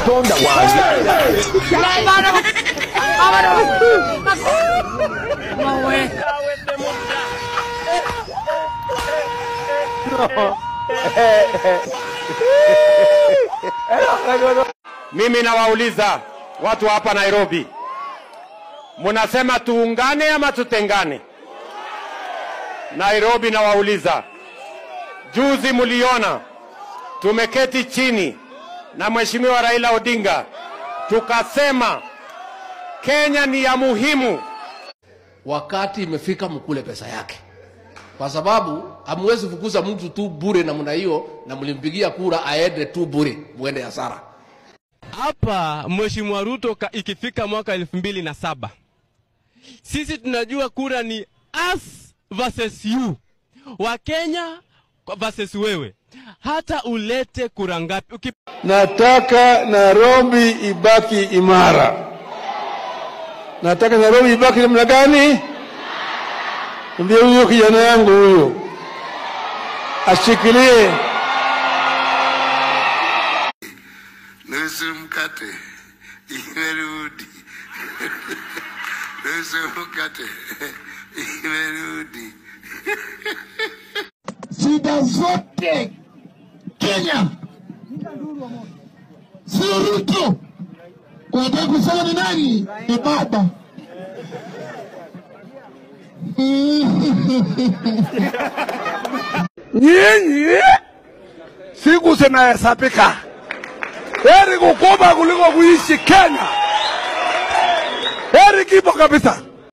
Katonda wange. Mimi nawauliza watu hapa Nairobi, munasema tuungane ama tutengane? Nairobi nawauliza, juzi muliona tumeketi chini na Mheshimiwa Raila Odinga tukasema Kenya ni ya muhimu. Wakati imefika mkule pesa yake, kwa sababu hamwezi fukuza mtu tu bure namna hiyo na mlimpigia kura aende tu bure muende hasara. Hapa Mheshimiwa Ruto ikifika mwaka 2007, sisi tunajua kura ni us versus you, wa Kenya versus wewe. Hata ulete kura ngapi, nataka Nairobi ibaki imara. Nataka Nairobi ibaki namna gani? Ndio huyo kijana yangu huyo ashikilie nusu mkate imerudi. Nusu mkate imerudi. Shida zote Kenya si Ruto. Unataka kusema ni nani? Ni baba. nyinyi siku zinahesabika. Heri kukuba kuliko kuishi Kenya. Heri kipo kabisa.